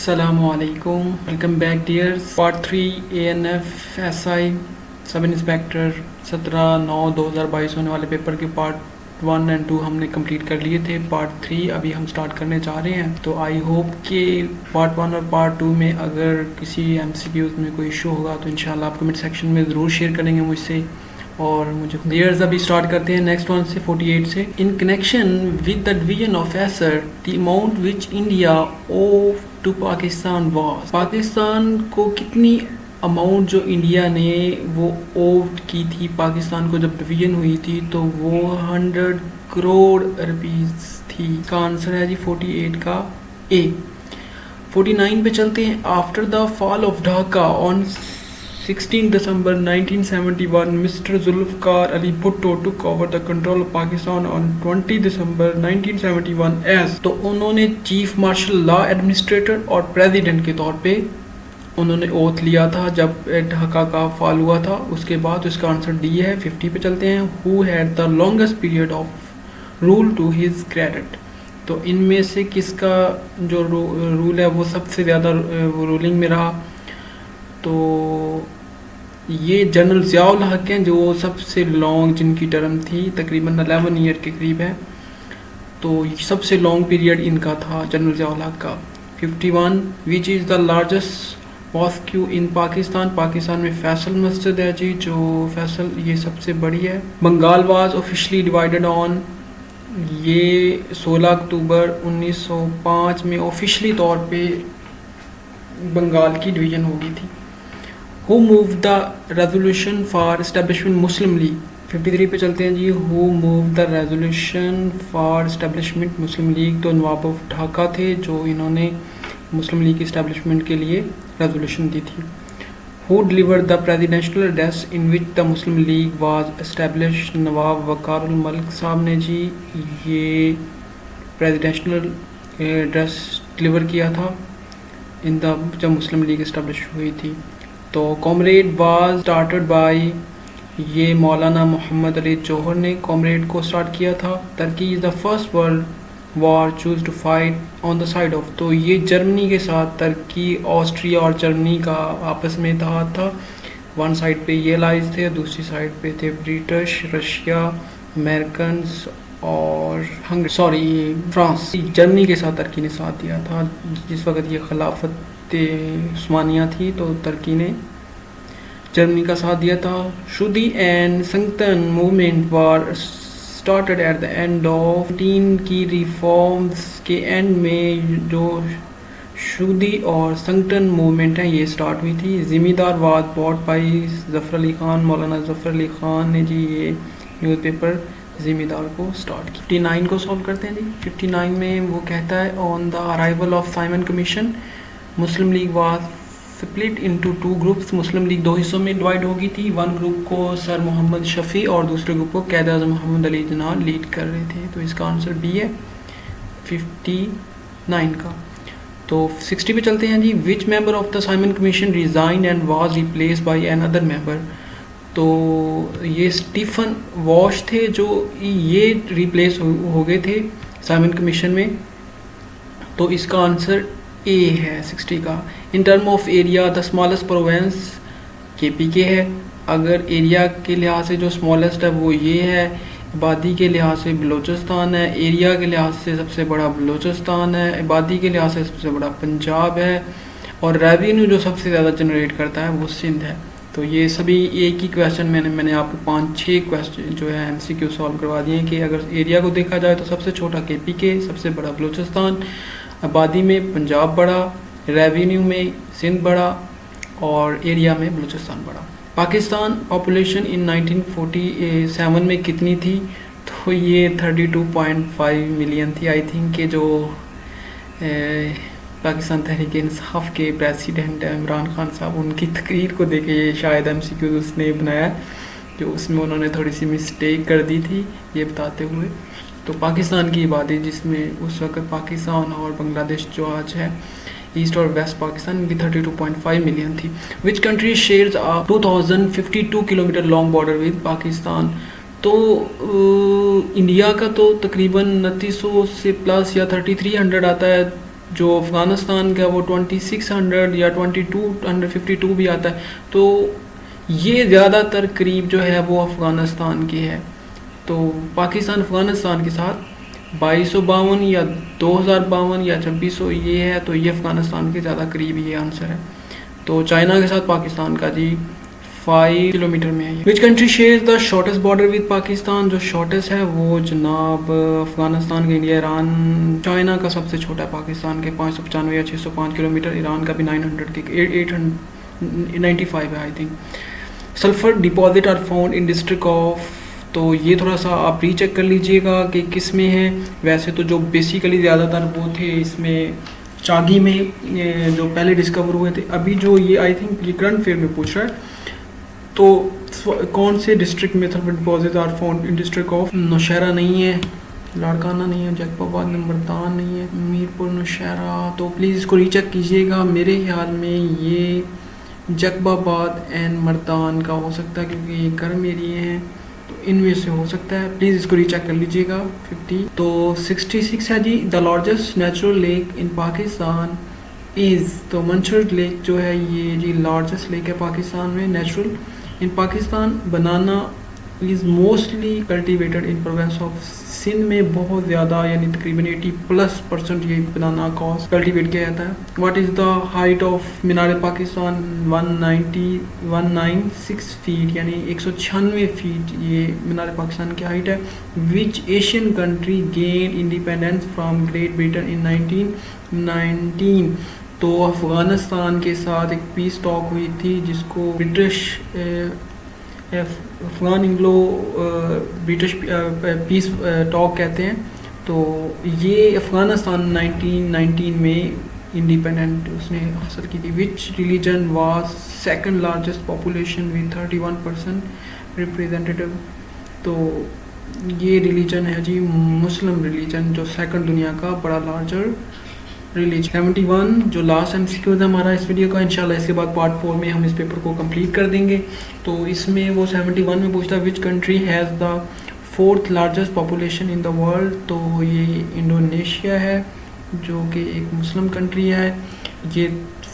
Assalamualaikum. Welcome back dears. Part 3 ANF SI sub inspector 17/9/2022 होने वाले paper के part 1 and 2 हमने कंप्लीट कर लिए थे। पार्ट 3 अभी हम स्टार्ट करने जा रहे हैं। तो आई होप कि पार्ट 1 और पार्ट 2 में अगर किसी MCQs में कोई इशू होगा तो इंशाल्लाह आप कमेंट सेक्शन में ज़रूर शेयर करेंगे मुझसे और मुझे डियर्स अभी स्टार्ट करते हैं नेक्स्ट वन से 48 से। In connection with the division of Acer the amount which India ओव टू पाकिस्तान वाज, पाकिस्तान को कितनी अमाउंट जो इंडिया ने वो ओव की थी पाकिस्तान को जब डिवीजन हुई थी तो वो 100 करोड़ रुपीस थी। इसका आंसर है जी 48 का ए। 49 पे चलते हैं। After the fall of Dhaka on 16 December 1971, Mr. Zulfikar Ali Bhutto took over the control of Pakistan on 20 December 1971 as, तो उन्होंने चीफ मार्शल लॉ एडमिनिस्ट्रेटर और प्रेसिडेंट के तौर पे उन्होंने ओथ लिया था जब ढाका का फॉल हुआ था। उसके बाद उसका आंसर डी है। 50 पे चलते हैं। Who had the longest period of rule to his credit, तो इनमें से किसका जो रूल है वो सबसे ज़्यादा रूलिंग में रहा, तो ये जनरल ज़ियाउल हक हैं जो सबसे लॉन्ग जिनकी टर्म थी तकरीबन 11 ईयर के करीब है। तो सबसे लॉन्ग पीरियड इनका था जनरल ज़ियाउल हक का। 51 which is the largest mosque in Pakistan, Pakistan में फैसल मस्जिद है जी, जो फैसल ये सबसे बड़ी है। Bengal was officially divided on, ये 16 अक्टूबर 1905 में ऑफिशियली तौर पे बंगाल की डिवीज़न हो गई थी। Who moved the resolution for establishment Muslim League, 53 पे चलते हैं जी। Who moved the resolution for establishment Muslim League, तो नवाब ऑफ ढाका थे जो इन्होंने मुस्लिम लीग इस्टेब्लिशमेंट के लिए रेजोल्यूशन दी थी। Who delivered the presidential address in which the Muslim League was established, नवाब वकार उल मलिक साहब ने जी ये प्रेसिडेंशियल एड्रेस डिलीवर किया था इन द जब मुस्लिम लीग इस्टेब्लिश हुई थी। तो कॉमरेड वाज स्टार्टेड बाय, ये मौलाना मोहम्मद अली जौहर ने कॉमरेड को स्टार्ट किया था। Turkey is the first world war choose to fight on the side of, तो ये जर्मनी के साथ टर्की, ऑस्ट्रिया और जर्मनी का आपस में इत्तेहाद था। वन साइड पे ये लाइज थे, दूसरी साइड पे थे ब्रिटिश, रशिया, अमेरिकन और फ्रांस। जर्मनी के साथ टर्की ने साथ दिया था जिस वक्त ये खिलाफत उस्मानिया थी, तो टर्की ने जर्मनी का साथ दिया था। Shuddhi and Sangathan movement was started at the end of 19 की रिफॉर्म्स के एंड में जो शुदी और संगतन मूवमेंट है ये स्टार्ट हुई थी। ज़िम्मेदार वाद बॉट बाई ज़फ़र अली ख़ान, मौलाना ज़फ़र अली ख़ान ने जी ये न्यूज़पेपर ज़िम्मेदार को स्टार्ट की। 59 को सॉल्व करते हैं जी। 59 में वो कहता है on the arrival of Simon commission Muslim league was split into 2 groups, Muslim league 2 हिस्सों में डिवाइड हो गई थी। वन ग्रुप को सर मोहम्मद शफ़ी और दूसरे ग्रुप को कैद आज़म मोहम्मद अली जिन्ना लीड कर रहे थे, तो इसका आंसर बी है 59 का। तो 60 पे चलते हैं जी। Which member of the Simon Commission resign and was replace by another member, तो ये स्टीफन वॉश थे जो ये रिप्लेस हो गए थे साइमन कमीशन में, तो इसका आंसर ए है 60 का। In term of area the smallest province KPK है। अगर एरिया के लिहाज से जो स्मॉलेस्ट है वो ये है, आबादी के लिहाज से बलूचिस्तान है, एरिया के लिहाज से सबसे बड़ा बलूचिस्तान है, आबादी के लिहाज से सबसे बड़ा पंजाब है और रेवेन्यू जो सबसे ज़्यादा जनरेट करता है वो सिंध है। तो ये सभी एक ही क्वेश्चन मैंने आपको 5-6 क्वेश्चन जो है MCQ सॉल्व करवा दिए कि अगर एरिया को देखा जाए तो सबसे छोटा KPK, सबसे बड़ा बलूचिस्तान, आबादी में पंजाब बड़ा, रेवेन्यू में सिंध बड़ा और एरिया में बलूचिस्तान बड़ा। पाकिस्तान पॉपुलेशन इन 1947 में कितनी थी, तो ये 32.5 मिलियन थी। आई थिंक कि जो पाकिस्तान तहरीक इंसाफ के प्रेसिडेंट इमरान खान साहब उनकी तकरीर को देखे ये शायद MCQ उसने बनाया, जो उसमें उन्होंने थोड़ी सी मिस्टेक कर दी थी ये बताते हुए। तो पाकिस्तान की आबादी जिसमें उस वक्त पाकिस्तान और बांग्लादेश जो आज है ईस्ट और वेस्ट पाकिस्तान की 32.5 मिलियन थी। Which country shares a 2052 kilometre long border with Pakistan, तो इंडिया का तो तकरीबन 2900 से प्लस या 3300 आता है जो अफ़गानिस्तान का वो 2600 या 2252 भी आता है। तो ये ज़्यादातर करीब जो है वो अफ़गानिस्तान की है। तो पाकिस्तान अफ़गानिस्तान के साथ 2252 या 2052 या 2600 ये है, तो ये अफ़गानिस्तान के ज़्यादा करीब ये आंसर है। तो चाइना के साथ पाकिस्तान का जी 5 किलोमीटर में है। विच country shares the shortest border with Pakistan? जो शॉर्टेस्ट है वो जनाब अफगानिस्तान के इंडिया, ईरान, चाइना का सबसे छोटा है पाकिस्तान के 595 या 605 किलोमीटर, ईरान का भी 900 के 895 है I think. Sulphur deposit are found in district of, तो ये थोड़ा सा आप रीचेक कर लीजिएगा कि किस में है। वैसे तो जो बेसिकली ज़्यादातर वो थे इसमें चागी में जो पहले डिस्कवर हुए थे। अभी जो ये आई थिंक ये करंट फेयर में पूछ रहा है, तो कौन से डिस्ट्रिक्ट में sulphur deposit are found in district of? Nowshera नहीं है, लाड़काना नहीं है, जैकबाबाद, नंबरदान नहीं है, मीरपुर, नौशहरा। तो प्लीज़ इसको रीचेक कीजिएगा। मेरे ख्याल में ये जैकबाबाद एंड मर्दान का हो सकता है, क्योंकि ये गर्म एरिए हैं, तो इनमें से हो सकता है। प्लीज़ इसको रीचेक कर लीजिएगा। 50 तो 66 है जी। The largest natural lake in Pakistan is, तो मंशर लेक जो है ये जी लार्जेस्ट लेक है पाकिस्तान में natural. In Pakistan banana is mostly cultivated in province of Sindh में बहुत ज़्यादा, यानी तकरीबन 80+% ये बनाना कॉस्ट कल्टिवेट किया जाता है। What is the height of Minar Pakistan? 196 feet, यानी 196 फीट ये मीनार पाकिस्तान की हाइट है। Which Asian country gain independence from Great Britain in 1919? तो अफ़गानिस्तान के साथ एक पीस टॉक हुई थी जिसको British Afghan Anglo British peace talk कहते हैं। तो ये अफ़गानिस्तान 1919 में इंडिपेंडेंट उसने हासिल की थी। विच religion was second largest population with 31% representative? तो ये रिलीजन है जी मुस्लिम रिलीजन, जो सेकंड दुनिया का बड़ा लार्जर रिलीजन। 71 जो लास्ट एमसीक्यू था हमारा इस वीडियो का, इंशाल्लाह इसके बाद पार्ट 4 में हम इस पेपर को कंप्लीट कर देंगे। तो इसमें वो 71 में पूछता है which country has the 4th largest population in the world? तो ये इंडोनेशिया है, जो कि एक मुस्लिम कंट्री है। ये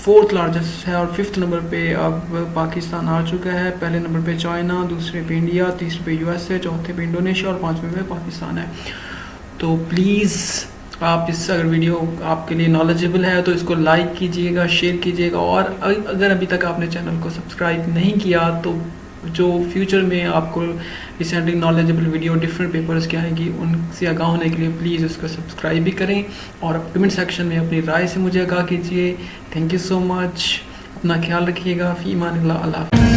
4th लार्जेस्ट है। और 5th नंबर पे अब पाकिस्तान आ चुका है। पहले नंबर पे चाइना, दूसरे पे इंडिया, तीसरे पे यूएसए, चौथे पे इंडोनेशिया और 5वें पे पाकिस्तान है। तो प्लीज़ आप इस अगर वीडियो आपके लिए नॉलेजेबल है तो इसको लाइक कीजिएगा, शेयर कीजिएगा। और अगर अभी तक आपने चैनल को सब्सक्राइब नहीं किया तो जो फ्यूचर में आपको recently knowledgeable video different papers की आएगी उनसे आगाह होने के लिए प्लीज़ उसको सब्सक्राइब भी करें और कमेंट सेक्शन में अपनी राय से मुझे आगाह कीजिए। Thank you so much. अपना ख्याल रखिएगा। फ़ी अमान अल्लाह।